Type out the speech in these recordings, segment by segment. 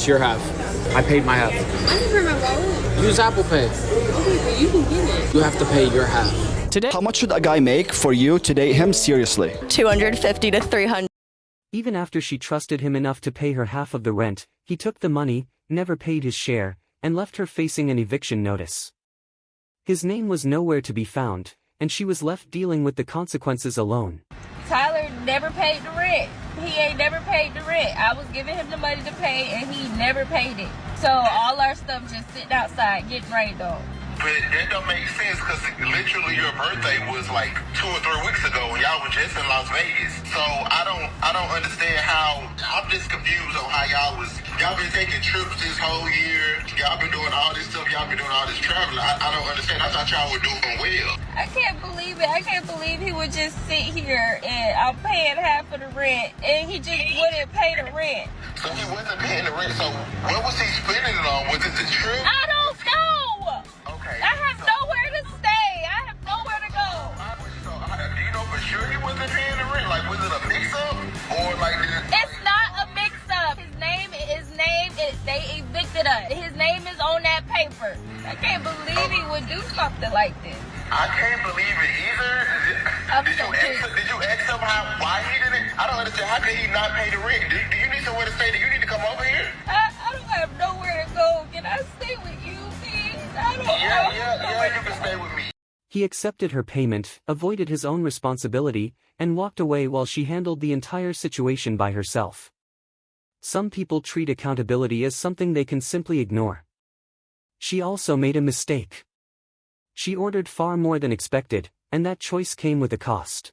It's your half. I paid my half. I didn't bring my wallet. Use Apple Pay. Okay, but you can get it. You have to pay your half. Today, how much should a guy make for you to date him seriously? 250 to 300. Even after she trusted him enough to pay her half of the rent, he took the money, never paid his share, and left her facing an eviction notice. His name was nowhere to be found, and she was left dealing with the consequences alone. Tyler never paid the rent. He ain't never paid the rent. I was giving him the money to pay, and he never paid it. So all our stuff just sitting outside getting rained on. But that don't make sense because literally your birthday was like 2 or 3 weeks ago and y'all were just in Las Vegas. So I don't understand how. I'm just confused on how y'all been taking trips this whole year. Y'all been doing all this stuff. Y'all been doing all this traveling. I don't understand. I thought y'all were doing well. I can't believe it. I can't believe he would just sit here and I'm paying half of the rent and he just wouldn't pay the rent. So he wasn't paying the rent. So what was he spending it on? Was it the trip? I don't know. Okay. I have nowhere to stay. I have nowhere to go. So do you know for sure he wasn't paying the rent? Like, was it a mix-up? Or like... It's not a mix-up. They evicted us. His name is on that paper. I can't believe he would do something like this. I can't believe it either. Did you ask him why he didn't? I don't understand. How could he not pay the rent? Do you need somewhere to stay? Do you need to come over here? I don't have nowhere to go. Can I stay with you, please? Yeah, you can stay with me. He accepted her payment, avoided his own responsibility, and walked away while she handled the entire situation by herself. Some people treat accountability as something they can simply ignore. She also made a mistake. She ordered far more than expected, and that choice came with a cost.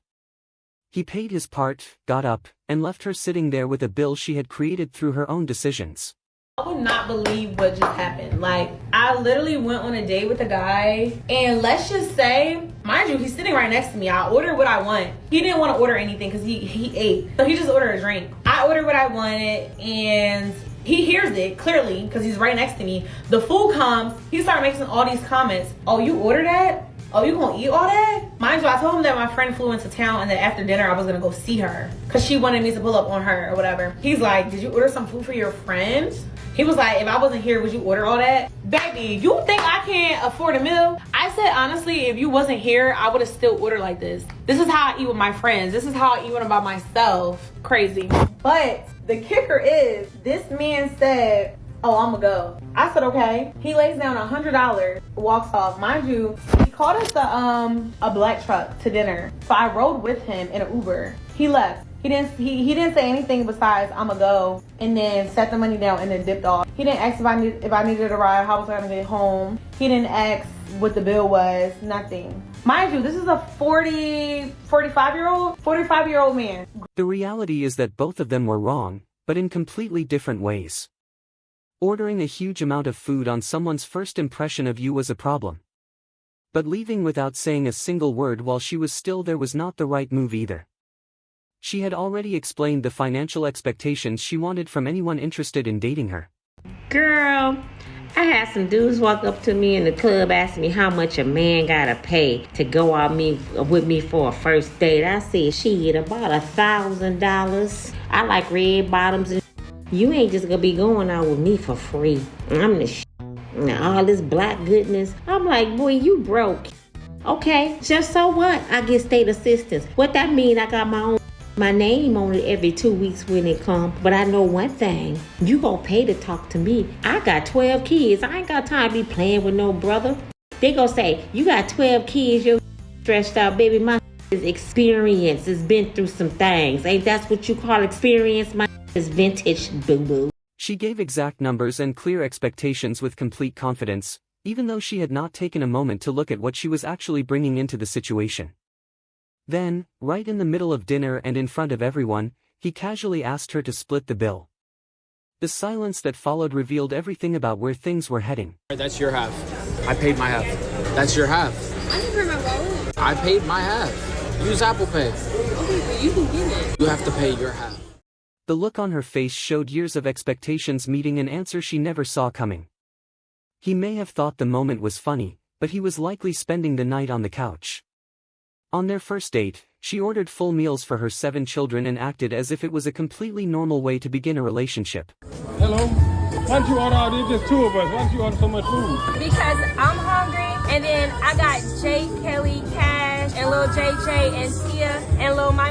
He paid his part, got up, and left her sitting there with a bill she had created through her own decisions. I would not believe what just happened. Like, I literally went on a date with a guy, and let's just say, mind you, he's sitting right next to me. I ordered what I want. He didn't want to order anything because he ate. So he just ordered a drink. I ordered what I wanted, and he hears it clearly because he's right next to me. The food comes, he started making all these comments. Oh, you ordered that? Oh, you gonna eat all that? Mind you, I told him that my friend flew into town and that after dinner I was gonna go see her because she wanted me to pull up on her or whatever. He's like, did you order some food for your friend? He was like, if I wasn't here, would you order all that? Baby, you think I can't afford a meal? I said, honestly, if you wasn't here, I would have still ordered like this. This is how I eat with my friends. This is how I eat when I'm by myself. Crazy. But the kicker is, this man said, oh, I'ma go. I said, okay. He lays down $100, walks off. Mind you, he called us a black truck to dinner. So I rode with him in an Uber. He left. He didn't say anything besides I'ma go, and then set the money down and then dipped off. He didn't ask if I needed a ride, how was I gonna get home. He didn't ask what the bill was, nothing. Mind you, this is a 45-year-old man. The reality is that both of them were wrong, but in completely different ways. Ordering a huge amount of food on someone's first impression of you was a problem. But leaving without saying a single word while she was still there was not the right move either. She had already explained the financial expectations she wanted from anyone interested in dating her. Girl, I had some dudes walk up to me in the club asking me how much a man gotta pay to go out with me for a first date. I said, shit, about $1,000. I like red bottoms and you ain't just gonna be going out with me for free. I'm the Now all this black goodness. I'm like, boy, you broke. Okay, just so what? I get state assistance. What that mean? I got my name on it every 2 weeks when it come. But I know one thing, you gonna pay to talk to me. I got 12 kids. I ain't got time to be playing with no brother. They gonna say, you got 12 kids, you're stressed out, baby. My is experience, has been through some things. Ain't that's what you call experience? My is vintage, boo-boo. She gave exact numbers and clear expectations with complete confidence, even though she had not taken a moment to look at what she was actually bringing into the situation. Then, right in the middle of dinner and in front of everyone, he casually asked her to split the bill. The silence that followed revealed everything about where things were heading. That's your half. I paid my half. That's your half. I didn't bring my wallet. I paid my half. Use Apple Pay. Okay, but you can get it. You have to pay your half. The look on her face showed years of expectations meeting an answer she never saw coming. He may have thought the moment was funny, but he was likely spending the night on the couch. On their first date, she ordered full meals for her 7 children and acted as if it was a completely normal way to begin a relationship. Hello? Why don't you order all this? Just two of us. Why don't you order so much food? Because I'm hungry, and then I got Jay, Kelly, Cash, and Lil JJ, and Tia, and Lil My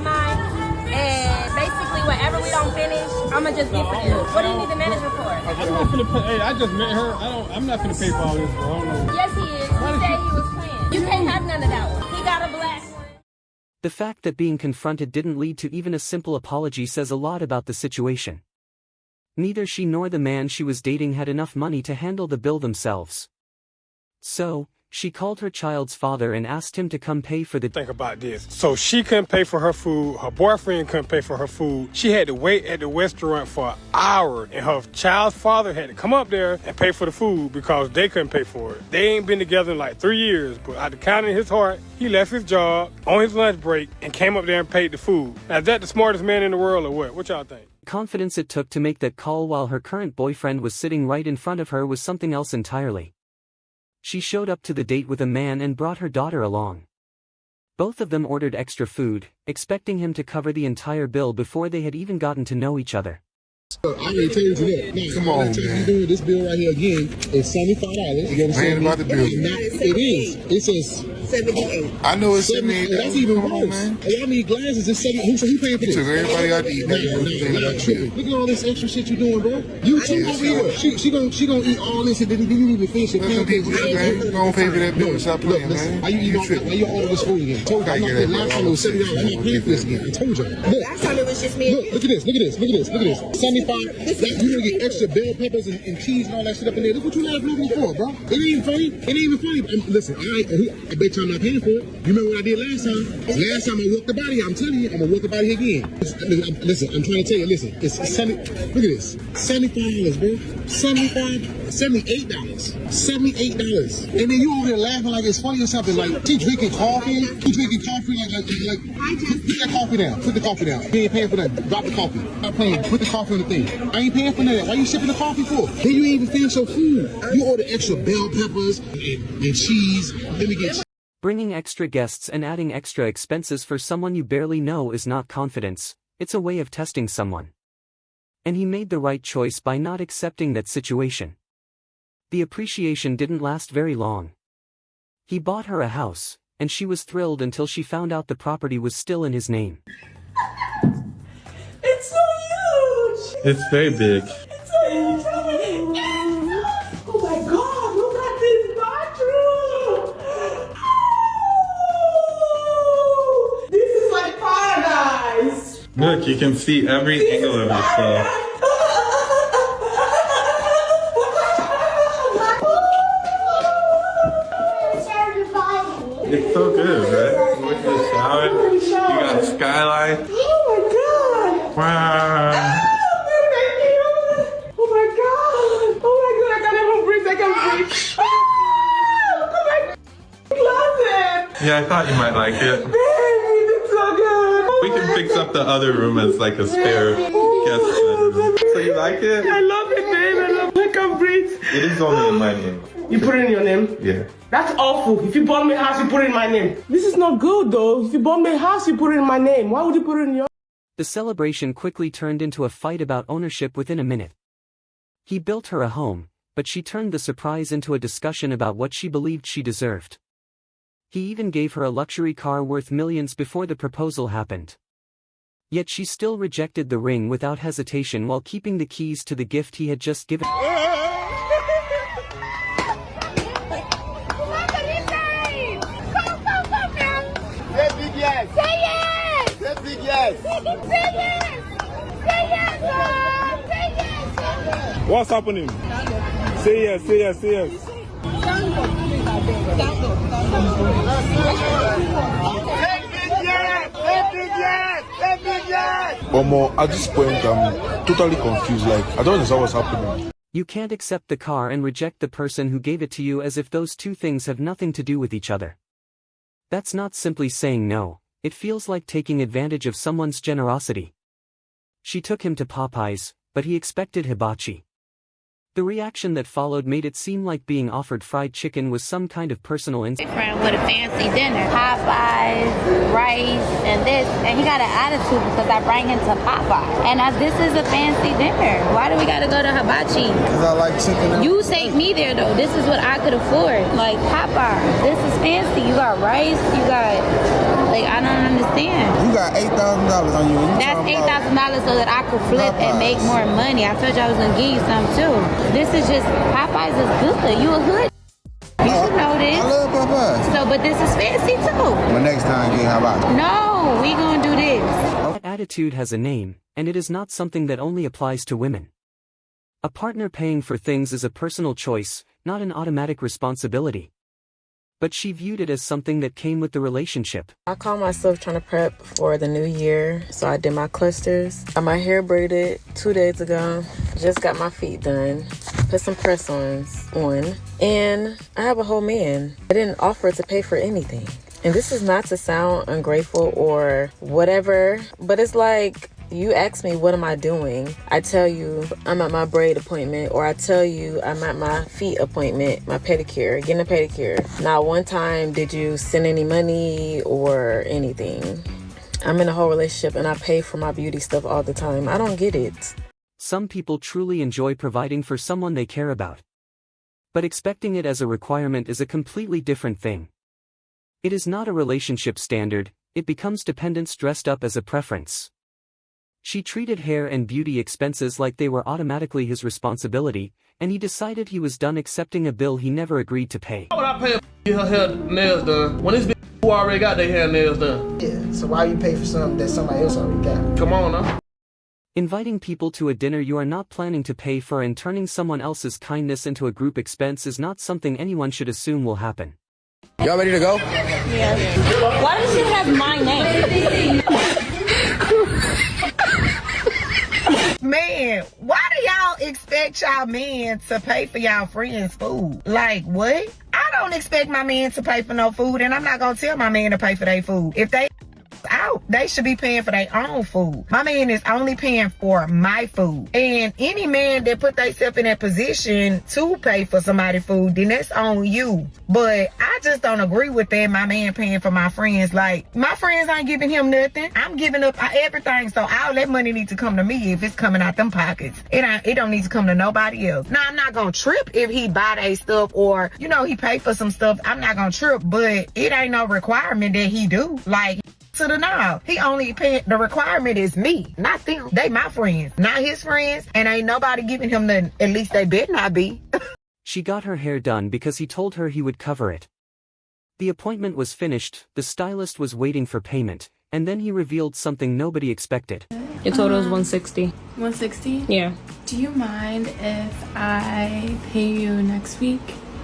and basically whatever we don't finish, I'ma just get for them. What do you need the manager for? I'm not finna pay. Hey, I just met her. I'm not finna pay for all this. I don't know. Yes, he is. He said he was playing. You can't have none of that one. He got a black one. The fact that being confronted didn't lead to even a simple apology says a lot about the situation. Neither she nor the man she was dating had enough money to handle the bill themselves. So, she called her child's father and asked him to come pay for the— Think about this. So she couldn't pay for her food. Her boyfriend couldn't pay for her food. She had to wait at the restaurant for an hour. And her child's father had to come up there and pay for the food because they couldn't pay for it. They ain't been together in like 3 years. But out of kindness in his heart, he left his job on his lunch break and came up there and paid the food. Now, is that the smartest man in the world or what? What y'all think? confidence it took to make that call while her current boyfriend was sitting right in front of her was something else entirely. She showed up to the date with a man and brought her daughter along. Both of them ordered extra food, expecting him to cover the entire bill before they had even gotten to know each other. I already told you that. Now, come on, man. Doing this bill right here again is $75. You understand? About the bill. It is. It says 78. I know it's 78. That's even worse. Man. Y'all need glasses. It's 70. Who paying for this? Took everybody out to eat. Look at all this extra shit you doing, bro. You too over here. She gonna eat all this and then you didn't even finish it. You gonna pay for that bill? Stop playing, man. Why you order this food again? Told you. I'm not paying. Last time it was $70. I'm not paying for this again. I told you. Last time it was just me. Look at this. Look at this. Look at this. Look at this. 75. You gonna get extra bell peppers and cheese and all that shit up in there. Look what you laughing at me for, bro. It ain't funny. It ain't even funny. Listen, I bet you I'm not paying for it. You remember what I did last time? Last time I walked the body. I'm telling you, I'm gonna walk the body again. Listen, I'm trying to tell you. Listen, it's 70. Look at this. $75, bro. $78. $78. And then you over there laughing like it's funny or something. Like, she drinking coffee. She drinking coffee like. Put that coffee down. Put the coffee down. You ain't paying for that. Drop the coffee. Stop playing. Put the coffee on the thing. I ain't paying for that. Why you shipping the coffee for? Then you ain't even finish your food. You order extra bell peppers and cheese. Let me get. Bringing extra guests and adding extra expenses for someone you barely know is not confidence, it's a way of testing someone. And he made the right choice by not accepting that situation. The appreciation didn't last very long. He bought her a house, and she was thrilled until she found out the property was still in his name. It's so huge! It's very big. It's so huge! Oh my god, look at this bathroom! Oh, this is like paradise! Look, you can see every angle of yourself. It's so good, right? Look at the shower. You got a skyline. Oh my god! Wow. Oh my god! Oh my god! I can't even breathe! I can't breathe! Oh my closet! Yeah, I thought you might like it. Baby, it's so good! We can fix up the other room as like a spare guest bedroom. So you like it? I love it, babe. I love it. I can't breathe. It is only in my name. You put it in your name? Yeah. That's awful. If you bought me a house, you put it in my name. This is not good, though. If you bought me a house, you put it in my name. Why would you put it in your... The celebration quickly turned into a fight about ownership within a minute. He built her a home, but she turned the surprise into a discussion about what she believed she deserved. He even gave her a luxury car worth millions before the proposal happened. Yet she still rejected the ring without hesitation while keeping the keys to the gift he had just given. Yes. Say yes. Say big yes. Say yes. Say yes, Mom. Say yes. What's happening? Say yes, say yes, say yes. Say big yes. Say big yes. Say big yes. Omo, at this point, I'm totally confused. Like, I don't understand what's happening. You can't accept the car and reject the person who gave it to you as if those two things have nothing to do with each other. That's not simply saying no, it feels like taking advantage of someone's generosity. She took him to Popeyes, but he expected hibachi. The reaction that followed made it seem like being offered fried chicken was some kind of personal insult. Friend with a fancy dinner, Popeyes, rice, and this, and he got an attitude because I bring him to Popeye, and this is a fancy dinner. Why do we gotta go to Hibachi? Because I like chicken. You take me there though. This is what I could afford. Like Popeye, this is fancy. You got rice. You got I don't understand. You got $8,000 on you. That's $8,000 so that I could flip and make more money. I told you I was gonna give you some too. This is just Popeyes is good. You a hood. You should know this. I love Popeyes. So, but this is fancy too. But next time, how about it? No, we gonna do this. That attitude has a name, and it is not something that only applies to women. A partner paying for things is a personal choice, not an automatic responsibility. But she viewed it as something that came with the relationship. I call myself trying to prep for the new year, so I did my clusters. Got my hair braided 2 days ago. Just got my feet done. Put some press-ons on. And I have a whole man. I didn't offer to pay for anything. And this is not to sound ungrateful or whatever, but it's like, you ask me, what am I doing? I tell you, I'm at my braid appointment, or I tell you, I'm at my feet appointment, my pedicure, getting a pedicure. Not one time did you send any money or anything. I'm in a whole relationship and I pay for my beauty stuff all the time. I don't get it. Some people truly enjoy providing for someone they care about. But expecting it as a requirement is a completely different thing. It is not a relationship standard, it becomes dependence dressed up as a preference. She treated hair and beauty expenses like they were automatically his responsibility, and he decided he was done accepting a bill he never agreed to pay. Why would I pay to get her hair nails done when this bitch who already got their hair and nails done? Yeah, so why you pay for something that somebody else already got? Come on now. Inviting people to a dinner you are not planning to pay for and turning someone else's kindness into a group expense is not something anyone should assume will happen. Y'all ready to go? Yeah. Why does she have my name? Man, why do y'all expect y'all men to pay for y'all friends' food? Like, what? I don't expect my man to pay for no food, and I'm not gonna tell my man to pay for their food. If they out, they should be paying for their own food. My man is only paying for my food. And any man that put themselves in that position to pay for somebody's food, then that's on you. But I just don't agree with that, my man paying for my friends. Like, my friends ain't giving him nothing. I'm giving up everything, so all that money needs to come to me if it's coming out them pockets. It don't need to come to nobody else. Now, I'm not gonna trip if he buy their stuff or, he pay for some stuff. I'm not gonna trip, but it ain't no requirement that he do. Like, to the now. He only paying, the requirement is me, not them. They my friends, not his friends, and ain't nobody giving him nothing. At least they better not be. She got her hair done because he told her he would cover it. The appointment was finished, the stylist was waiting for payment, and then he revealed something nobody expected. Your total is $160. $160? Yeah. Do you mind if I pay you next week?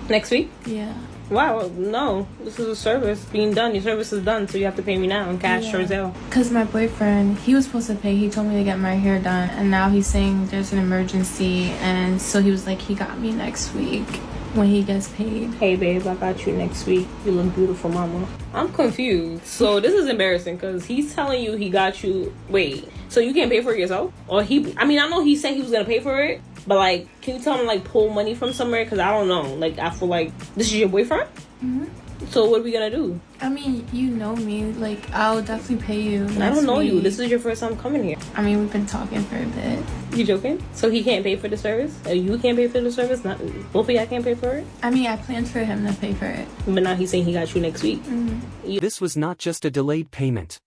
Next week? Yeah. Wow, no. This is a service being done. Your service is done, so you have to pay me now in cash or Zelle. Because my boyfriend, he was supposed to pay. He told me to get my hair done, and now he's saying there's an emergency, and so he was like, he got me next week when he gets paid. Hey, babe, I got you next week. You look beautiful, mama. I'm confused. So this is embarrassing because he's telling you he got you. Wait, so you can't pay for it yourself? Or I know he said he was going to pay for it. But, can you tell him, pull money from somewhere? Because I don't know. I feel like this is your boyfriend? Mm-hmm. So what are we going to do? I mean, you know me. I'll definitely pay you next I don't know week. you. This is your first time coming here. I mean, we've been talking for a bit. You joking? So he can't pay for the service? Or you can't pay for the service? Not both of y'all can't pay for it? I mean, I planned for him to pay for it. But now he's saying he got you next week. Mm-hmm. This was not just a delayed payment.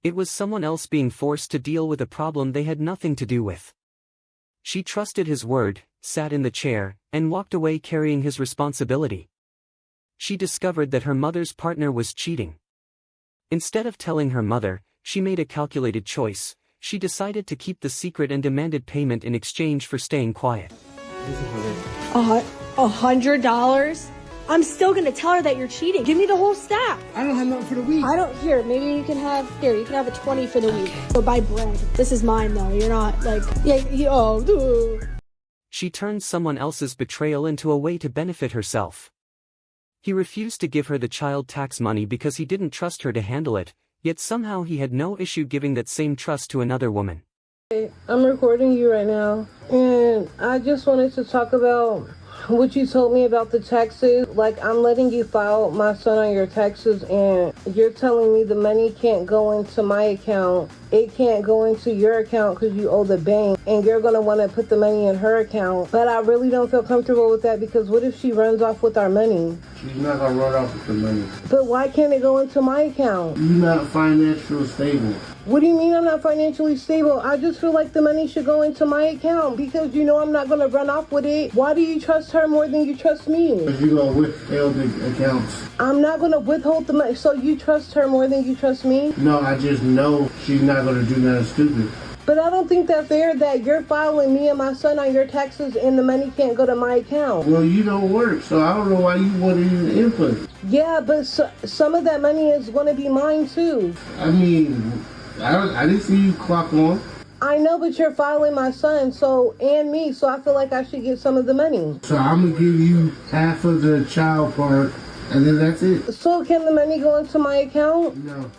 It was someone else being forced to deal with a problem they had nothing to do with. She trusted his word, sat in the chair, and walked away carrying his responsibility. She discovered that her mother's partner was cheating. Instead of telling her mother, she made a calculated choice. She decided to keep the secret and demanded payment in exchange for staying quiet. $100? I'm still gonna tell her that you're cheating. Give me the whole stack. I don't have nothing for the week. Maybe you can have a 20 for the week. But buy bread. This is mine though. You're not She turned someone else's betrayal into a way to benefit herself. He refused to give her the child tax money because he didn't trust her to handle it, yet somehow he had no issue giving that same trust to another woman. I'm recording you right now, and I just wanted to talk about what you told me about the taxes. Like, I'm letting you file my son on your taxes, and you're telling me the money can't go into my account. It can't go into your account because you owe the bank, and you're going to want to put the money in her account. But I really don't feel comfortable with that, because what if she runs off with our money? She's not gonna run off with the money. But why can't it go into my account? You're not financially stable. What do you mean I'm not financially stable? I just feel like the money should go into my account, because you know I'm not going to run off with it. Why do you trust her more than you trust me? Because you're gonna withhold the accounts. I'm not going to withhold the money. So you trust her more than you trust me? No, I just know she's not gonna do nothing stupid. But I don't think that's fair that you're filing me and my son on your taxes and the money can't go to my account. Well, you don't work, so I don't know why you want any input. Yeah, but some of that money is going to be mine too. I mean, I didn't see you clock on. I know, but you're filing my son and me, so I feel like I should get some of the money. So I'm going to give you half of the child part, and then that's it. So can the money go into my account? No.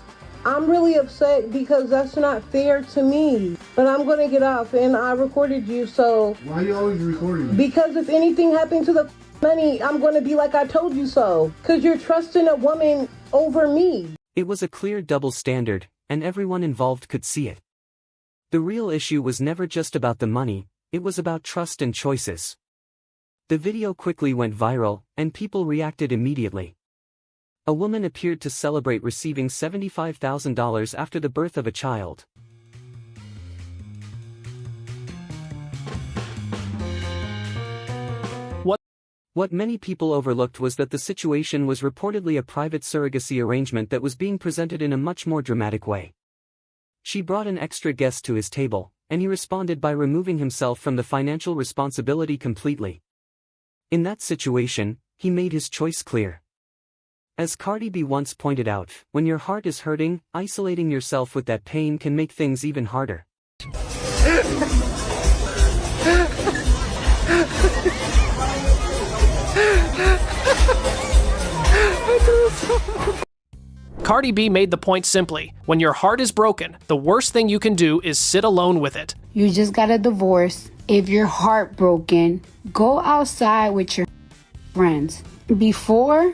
I'm really upset because that's not fair to me. But I'm going to get off, and I recorded you, so... Why are you always recording me? Because if anything happened to the money, I'm going to be like I told you so. Because you're trusting a woman over me. It was a clear double standard, and everyone involved could see it. The real issue was never just about the money, it was about trust and choices. The video quickly went viral, and people reacted immediately. A woman appeared to celebrate receiving $75,000 after the birth of a child. What many people overlooked was that the situation was reportedly a private surrogacy arrangement that was being presented in a much more dramatic way. She brought an extra guest to his table, and he responded by removing himself from the financial responsibility completely. In that situation, he made his choice clear. As Cardi B once pointed out, when your heart is hurting, isolating yourself with that pain can make things even harder. Cardi B made the point simply. When your heart is broken, the worst thing you can do is sit alone with it. You just got a divorce. If you're heartbroken, go outside with your friends. Before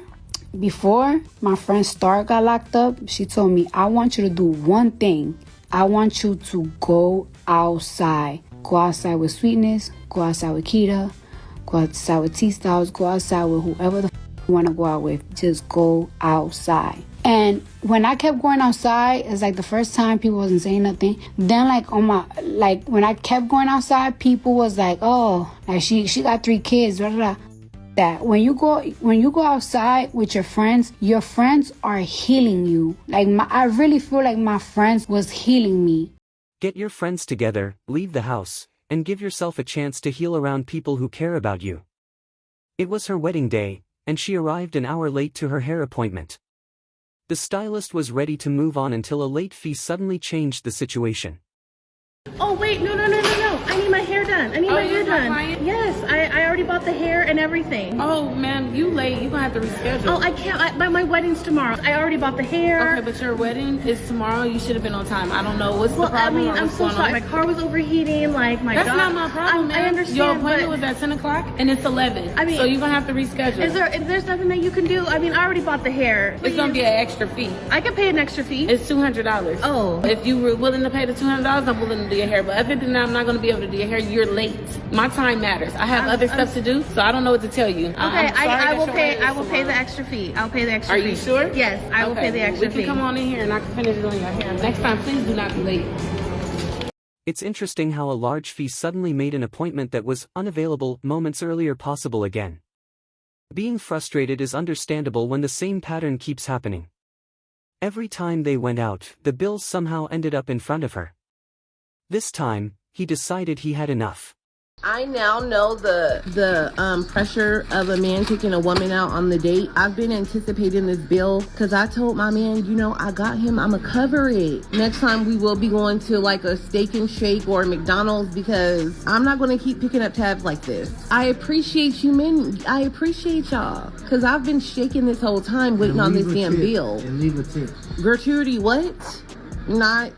my friend Star got locked up, she told me, I want you to do one thing. I want you to go outside. Go outside with Sweetness, go outside with Kita, go outside with T-Styles, go outside with whoever the you want to go out with. Just go outside. And when I kept going outside, it's like the first time people wasn't saying nothing. Then when I kept going outside, people was like, oh, like she got 3 kids, blah, blah, blah. That when you go outside with your friends are healing you. I really feel like my friends was healing me. Get your friends together, leave the house, and give yourself a chance to heal around people who care about you. It was her wedding day, and she arrived an hour late to her hair appointment. The stylist was ready to move on until a late fee suddenly changed the situation. Oh wait, no. I need my hair done. Yes, I already bought the hair and everything. Oh, ma'am, you late. You're going to have to reschedule. Oh, I can't. My wedding's tomorrow. I already bought the hair. Okay, but your wedding is tomorrow. You should have been on time. I don't know. What's the problem? I mean, I'm so sorry. My car was overheating. Like, my That's dog. not my problem, man. I understand, your appointment was at 10 o'clock, and it's 11. I mean, so you're going to have to reschedule. There's nothing that you can do? I mean, I already bought the hair. It's going to be an extra fee. I can pay an extra fee. It's $200. Oh. If you were willing to pay the $200, I'm willing to do your hair. But other than that, I'm not going to be able to do your hair. You're late. My time matters. I have other stuff to do, so I don't know what to tell you. Okay, I will pay the extra fee. I'll pay the extra fee. Are you sure? Yes, I will pay the extra fee. We can come on in here and I can finish doing your hair. Next time, please do not be late. It's interesting how a large fee suddenly made an appointment that was unavailable moments earlier possible again. Being frustrated is understandable when the same pattern keeps happening. Every time they went out, the bills somehow ended up in front of her. This time, he decided he had enough. I now know the pressure of a man taking a woman out on the date. I've been anticipating this bill because I told my man, I got him, I'ma cover it. Next time we will be going to like a Steak and Shake or McDonald's because I'm not going to keep picking up tabs like this. I appreciate you men. I appreciate y'all because I've been shaking this whole time waiting on this damn bill. And leave a tip. Gratuity what? Not.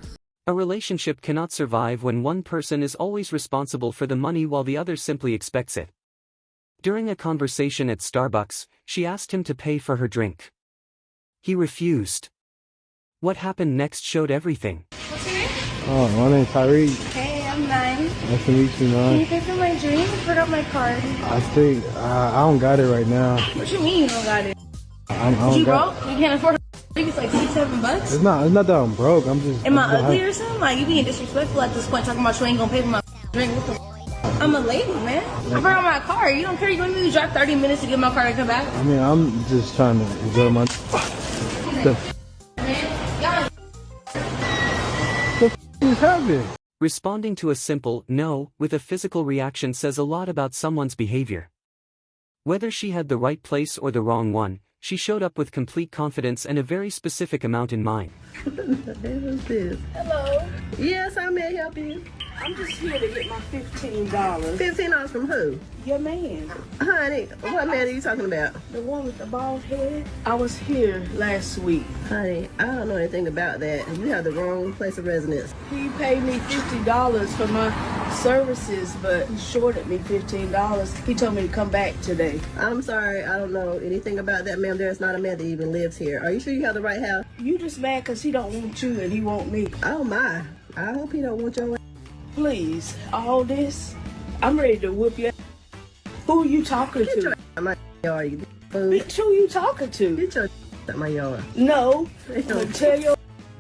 A relationship cannot survive when one person is always responsible for the money while the other simply expects it. During a conversation at Starbucks, she asked him to pay for her drink. He refused. What happened next showed everything. What's your name? Oh, my name's Tyreek. Hey, I'm 9. Nice to meet you, Can you man. pay for my drink? I forgot my card. I think I don't got it right now. What you mean you don't got it? I don't You got broke? You can't afford it? I think it's like $6-7. It's not that I'm broke. I'm just. Am I just don't ugly have- or something? Like, you being disrespectful at this point, talking about you ain't gonna pay for my drink. What the I'm a lady, man. I forgot my car. You don't care? You want me to drive 30 minutes to get my car and come back? I mean, I'm just trying to enjoy my. The is happening? Responding to a simple no with a physical reaction says a lot about someone's behavior. Whether she had the right place or the wrong one, she showed up with complete confidence and a very specific amount in mind. Who's this? Hello. Yes, I may help you. I'm just here to get my $15. $15 from who? Your man. Honey, what man are you talking about? The one with the bald head. I was here last week. Honey, I don't know anything about that. You have the wrong place of residence. He paid me $50 for my services, but he shorted me $15. He told me to come back today. I'm sorry, I don't know anything about that, ma'am. There's not a man that even lives here. Are you sure you have the right house? You just mad because he don't want you and he want me. Oh my. I hope he don't want your. Please, all this, I'm ready to whoop you. Who are you talking Get to? your out my yard, you fool. Bitch, who you talking to? Get your out my yard. No, I'm gonna tear your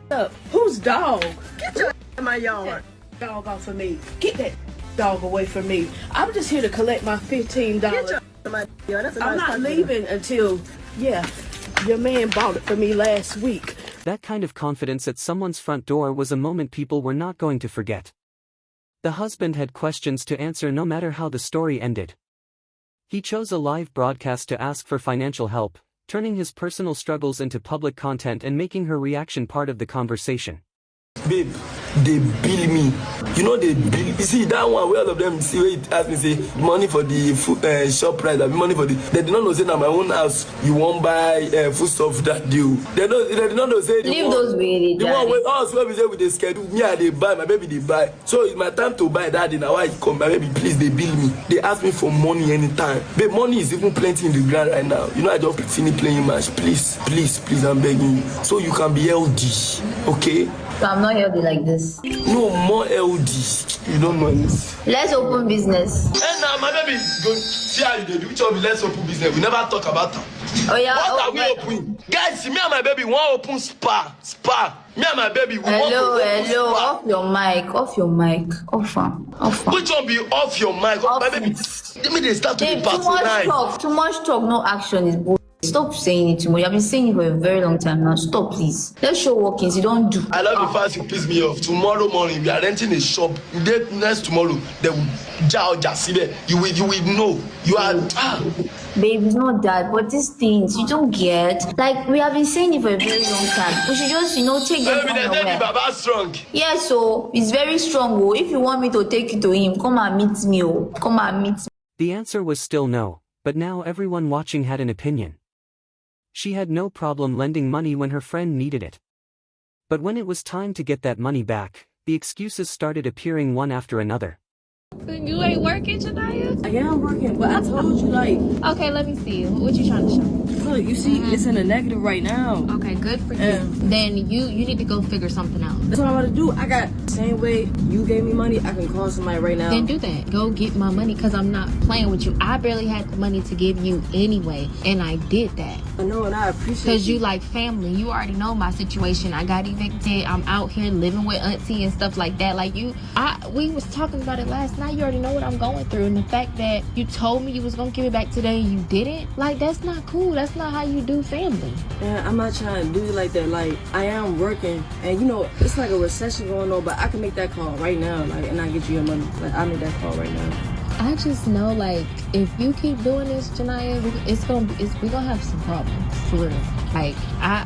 up. Who's dog? Get your out my yard. Dog off of me. Get that dog away from me. I'm just here to collect my $15. Get your out my yard. That's a I'm nice not customer. leaving until, your man bought it for me last week. That kind of confidence at someone's front door was a moment people were not going to forget. The husband had questions to answer no matter how the story ended. He chose a live broadcast to ask for financial help, turning his personal struggles into public content and making her reaction part of the conversation. Babe, they bill me. You know they bill. You see that one where all of them see where it ask me say money for the food shop price, money for the. They did not know say na my own house. You won't buy food stuff that deal. They did not know say the Leave one, those really. the one where us where we say with the schedule. Me I they buy, my baby they buy. So it's my time to buy that. Now I come, my baby please they bill me. They ask me for money anytime. Babe, money is even plenty in the ground right now. You know I just finish playing match. Please, please, please, I'm begging you. So you can be healthy, okay? So I'm not healthy like this. No more LD. You don't know this. Let's open business. And now my baby, go see how you do. Which of the let's open business? We never talk about that. Oh yeah. What are we opening? Guys, me and my baby want open spa. Me and my baby we want to open Hello. spa. Off your mic. Off. Which one be off your mic? My baby, let me they start to be Too much talk, no action is bullshit. Stop saying it too much. I've been saying it for a very long time now. Stop, please. Let's show workings. You don't do. I love the fact you piss me off. Tomorrow morning we are renting a shop. Next tomorrow they will just see there. You will know. You are Babe, it's not that, but these things you don't get. Like we have been saying it for a very long time. We should just, take them Baby, they somewhere. Baba strong. Yeah, so it's very strong. Oh, if you want me to take you to him, come and meet me. Oh, come and meet me. The answer was still no, but now everyone watching had an opinion. She had no problem lending money when her friend needed it. But when it was time to get that money back, the excuses started appearing one after another. You ain't working, Janaya? I am working, but I told you, like... Okay, let me see. What you trying to show? Look, you see, it's in the negative right now. Okay, good for you. Then you need to go figure something out. That's what I'm about to do. I got same way you gave me money, I can call somebody right now. Then do that. Go get my money because I'm not playing with you. I barely had the money to give you anyway, and I did that. I know, and I appreciate because you like family. You already know my situation. I got evicted. I'm out here living with auntie and stuff like that. Like we was talking about it last night. You already know what I'm going through, and the fact that you told me you was gonna give it back today and you didn't, like, that's not cool. That's not how you do family. Yeah, I'm not trying to do it like that. Like, I am working, and it's like a recession going on, but I can make that call right now, like, and I get you your money. Like, I make that call right now. I just know, like, if you keep doing this, Janaya, we're gonna have some problems for real. Like, I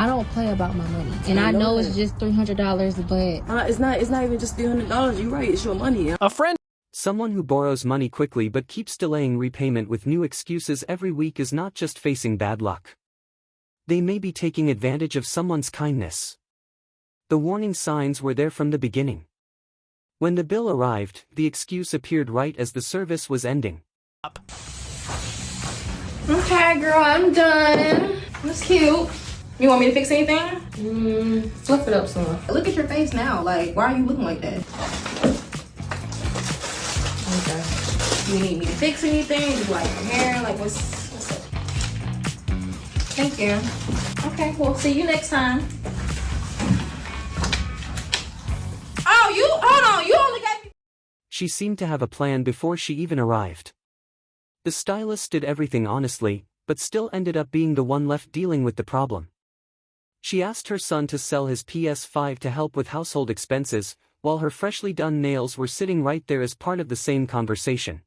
don't play about my money, and I know it's just $300, but it's not even just $300. You're right, it's your money. A friend. Someone who borrows money quickly but keeps delaying repayment with new excuses every week is not just facing bad luck. They may be taking advantage of someone's kindness. The warning signs were there from the beginning. When the bill arrived, the excuse appeared right as the service was ending. Okay, girl, I'm done. That's cute. You want me to fix anything? Fluff it up some. Look at your face now. Like, why are you looking like that? Okay. You need me to fix anything? Do like your hair? Like, what's up? Thank you. Okay, well, see you next time. Oh, hold on. You only got me. She seemed to have a plan before she even arrived. The stylist did everything honestly, but still ended up being the one left dealing with the problem. She asked her son to sell his PS5 to help with household expenses, while her freshly done nails were sitting right there as part of the same conversation.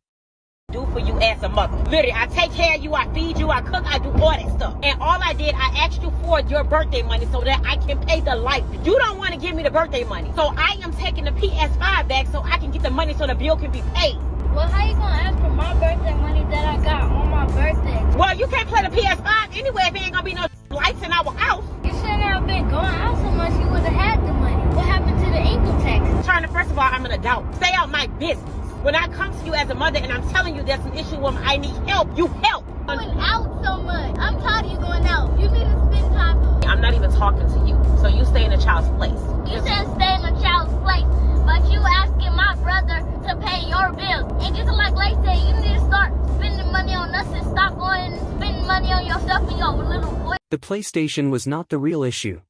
Do for you as a mother. Literally, I take care of you, I feed you, I cook, I do all that stuff. And all I did, I asked you for your birthday money so that I can pay the light. You don't want to give me the birthday money. So I am taking the PS5 back so I can get the money so the bill can be paid. Well, how you gonna ask for my birthday money that I got on my birthday? Well, you can't play the PS5 anyway if there ain't gonna be no lights in our house. You shouldn't have been going out so much, you would have had the money. What happened to the income tax? Turner, first of all, I'm an adult. Stay out my business. When I come to you as a mother and I'm telling you there's an issue where I need help, you help. You went out so much. I'm tired of you going out. You need to spend time. I'm not even talking to you, so you stay in a child's place. You said stay in a child's place, but you asking my brother to pay your bills. And just like Lay said, you need to start spending money on us and stop going and spending money on yourself and your little boy. The PlayStation was not the real issue.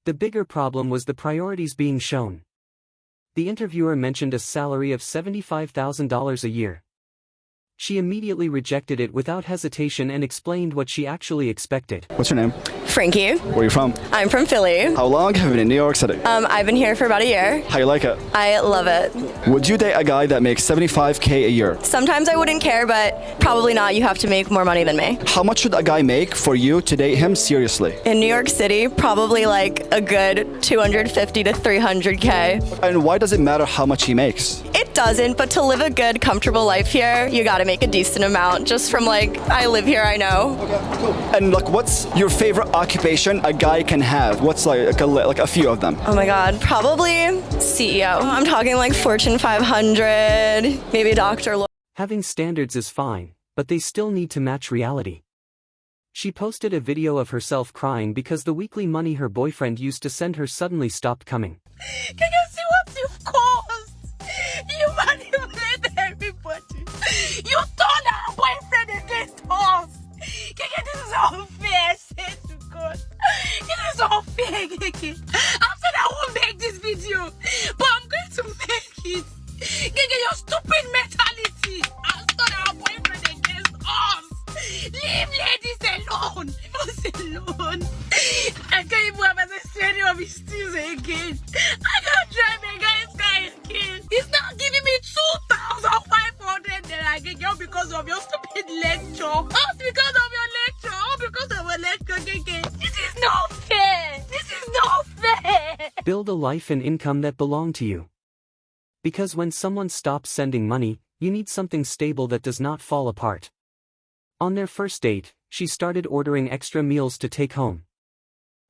The bigger problem was the priorities being shown. The interviewer mentioned a salary of $75,000 a year. She immediately rejected it without hesitation and explained what she actually expected. What's your name? Frankie. Where are you from? I'm from Philly. How long have you been in New York City? I've been here for about a year. How you like it? I love it. Would you date a guy that makes $75K a year? Sometimes I wouldn't care, but probably not. You have to make more money than me. How much should a guy make for you to date him seriously? In New York City, probably like a good 250 to 300K. And why does it matter how much he makes? It doesn't, but to live a good, comfortable life here, you gotta make a decent amount. Just from like, I live here, I know. Okay, cool. And like, what's your favorite occupation a guy can have? What's like a few of them? Oh my God, probably CEO. I'm talking like Fortune 500, maybe a doctor. Having standards is fine, but they still need to match reality. She posted a video of herself crying because the weekly money her boyfriend used to send her suddenly stopped coming. Can you see what you've caused? You manipulated everybody. You turned our boyfriend against us. Kiki, this is unfair. I said to God. This is unfair, Kiki. I said I won't make this video, but I'm going to make it. Kiki, your stupid mentality. I turned our boyfriend against us. Leave ladies alone. Leave us alone. I can't even have a story of his steals again. I can't drive a guy's car again. He's not giving me 2,500 again all because of your stupid lecture. All because of your lecture. All because of a lecture again. This is not fair. This is not fair. Build a life and income that belong to you. Because when someone stops sending money, you need something stable that does not fall apart. On their first date, she started ordering extra meals to take home.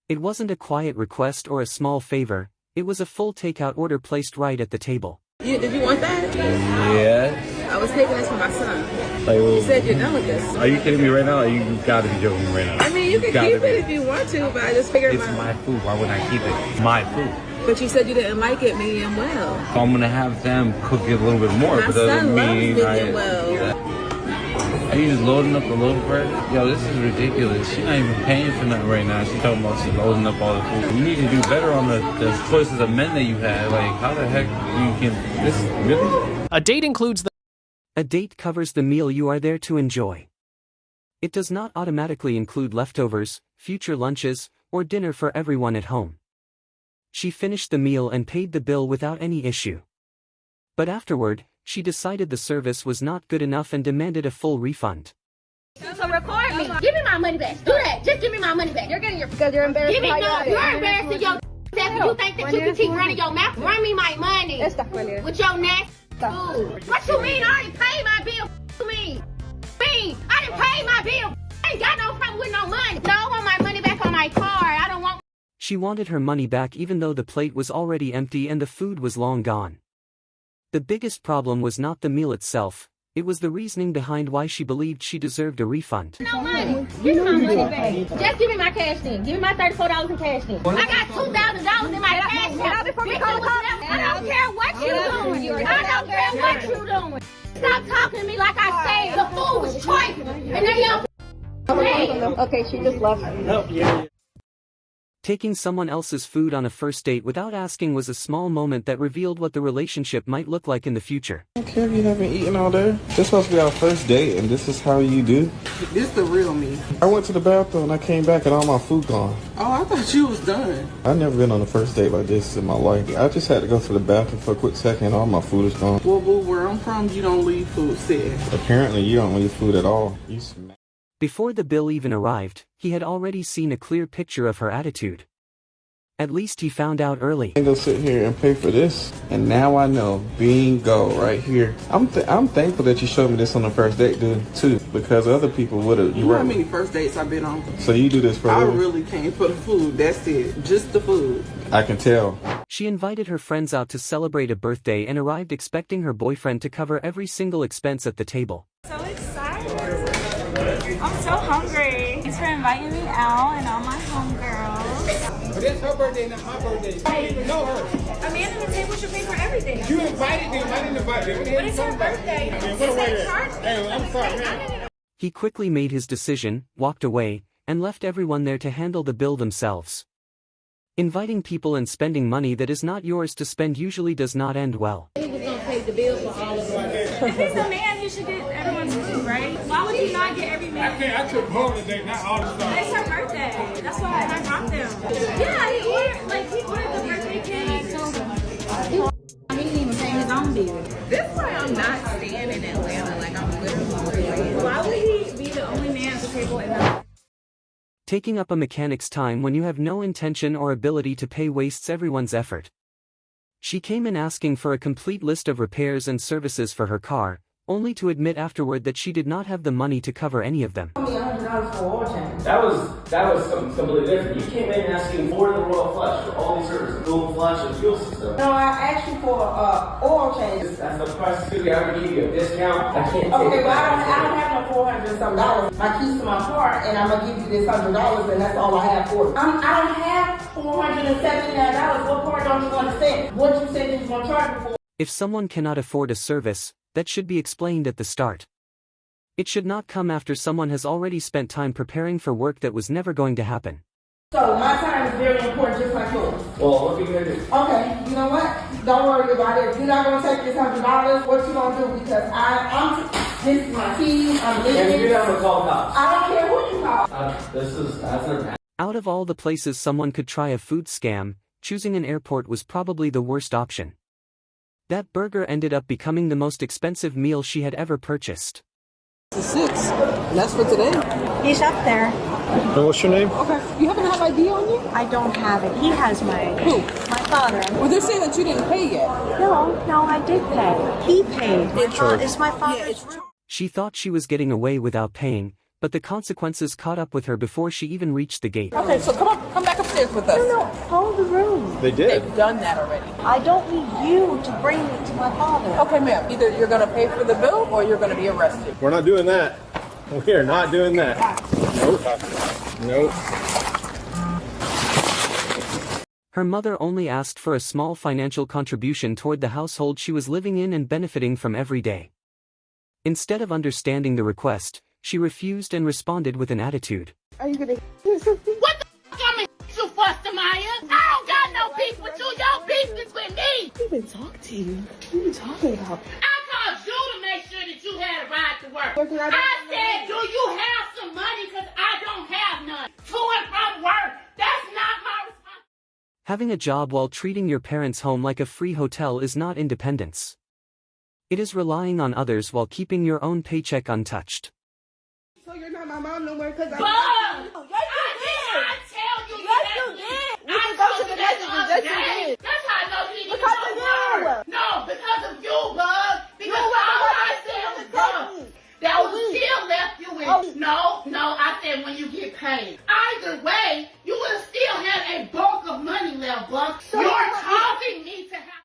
It wasn't a quiet request or a small favor, it was a full takeout order placed right at the table. Did you want that? Yeah. I was taking this for my son. Like, well, You said you're done with this. Are you kidding me right now? Or you gotta be joking right now. I mean, you can keep it if you want to, but I just figured It's my food. Why would I keep it? My food. But you said you didn't like it medium well. So I'm gonna have them cook it a little bit more, My but doesn't son loves mean medium well. Are you just loading up the loaf bread? Yo, this is ridiculous. She's not even paying for nothing right now. She's talking about she's loading up all the food. You need to do better on the choices of men that you had. Like, how the heck you can... This really... A date includes the... A date covers the meal you are there to enjoy. It does not automatically include leftovers, future lunches, or dinner for everyone at home. She finished the meal and paid the bill without any issue. But afterward, she decided the service was not good enough and demanded a full refund. So record me. Give me my money back. Do that. Just give me my money back. You're getting your because you're embarrassed. Give me no. You're embarrassing your self. You think that you can keep running your mouth? Run me my money. With your nasty food. What you mean? I already paid my bill. What you mean? I didn't pay my bill. I ain't got no problem with no money. No, I want my money back on my card. I don't want. She wanted her money back even though the plate was already empty and the food was long gone. The biggest problem was not the meal itself, it was the reasoning behind why she believed she deserved a refund. No money. Give me my money back. Just give me my cash then. Give me my $34 in cash then. I got $2,000 in my cash then. I don't care what you're doing. I don't care what you're doing. Stop talking to me like I said. The food was choice. And then y'all. Okay, she just left. No, yeah. Taking someone else's food on a first date without asking was a small moment that revealed what the relationship might look like in the future. I don't care if you haven't eaten all day. This supposed to be our first date, and this is how you do? This the real me. I went to the bathroom and I came back and all my food gone. Oh, I thought you was done. I've never been on a first date like this in my life. I just had to go to the bathroom for a quick second and all my food is gone. Well, boo, where I'm from, you don't leave food sitting. Apparently, you don't leave food at all. You smack. Before the bill even arrived, he had already seen a clear picture of her attitude. At least he found out early. I go sit here and pay for this, and now I know. Bingo, right here. I'm thankful that you showed me this on the first date, dude, too, because other people would have. You know how many first dates I've been on? So you do this for I real? really came for the food. That's it. Just the food. I can tell. She invited her friends out to celebrate a birthday and arrived expecting her boyfriend to cover every single expense at the table. So excited. I'm so hungry. Thanks for inviting me out and all my homegirls. But it's her birthday, not my birthday. I don't even know her. A man at the table should pay for everything. You invited them. I didn't invite them. But it's her birthday. Hey, I'm sorry, man. He quickly made his decision, walked away, and left everyone there to handle the bill themselves. Inviting people and spending money that is not yours to spend usually does not end well. He was gonna pay the bill for all of us. If he's a man, he should get everyone's food, right? Why would you not get every man? I took more today, not all the stuff. It's her birthday. That's why I brought them. Yeah, he ordered the birthday cake. He didn't even pay his own bill. This why I'm not staying in Atlanta. Like, I'm literally. Why would he be the only man at the table and not? Taking up a mechanic's time when you have no intention or ability to pay wastes everyone's effort. She came in asking for a complete list of repairs and services for her car, only to admit afterward that she did not have the money to cover any of them. That was something completely different. You came in asking for the Royal Flush, for all these services, Google Flush and fuel system. No, I asked you for oil change. That's the price it's gonna be. I would give you a discount. I can't Okay, take but I don't have no $400 and some dollars. My keys to my car, and I'm gonna give you this $100, and that's all I have for it. I don't have $479. What part don't you understand? What you said you was gonna charge me for? If someone cannot afford a service, that should be explained at the start. It should not come after someone has already spent time preparing for work that was never going to happen. So my time is very important, just like yours. Well, what are you gonna do? Okay, you know what? Don't worry about it. If you're not gonna take this $100, what you gonna do? Because this is my keys. I'm leaving. And you're not gonna call cops. I don't care who you call. That's an. Out of all the places someone could try a food scam, choosing an airport was probably the worst option. That burger ended up becoming the most expensive meal she had ever purchased. It's 6. And that's for today. He's up there. And what's your name? Okay. You happen to have ID on you? I don't have it. He has my ID. Who? My father. Well, they're saying that you didn't pay yet. No, I did pay. He paid. It's my father's room. She thought she was getting away without paying, but the consequences caught up with her before she even reached the gate. Okay, so come back upstairs with us. No, hold the room. They did. They've done that already. I don't need you to bring me to my father. Okay, ma'am. Either you're going to pay for the bill or you're going to be arrested. We're not doing that. We are not doing that. Nope. Nope. Her mother only asked for a small financial contribution toward the household she was living in and benefiting from every day. Instead of understanding the request, she refused and responded with an attitude. Are you going to... What the f*** I'm in you for, Samaya? I don't got no beef with you. Your beef is with me. I didn't talk to you. What are you talking about? I called you to make sure that you had a ride to work. I said, do you have some money? Because I don't have none. To and from work. That's not my responsibility. Having a job while treating your parents' home like a free hotel is not independence. It is relying on others while keeping your own paycheck untouched. So you're not my mom no more because Bug! I did not tell you Yes, you did. You can go to the messages. Yes, you did. That's how I know you didn't Because of you. No, because of you, Bug. Because all I said was Bug. That was still left you with. No, I said when you get paid. Either way, you would have still had a bulk the fuck? So Your much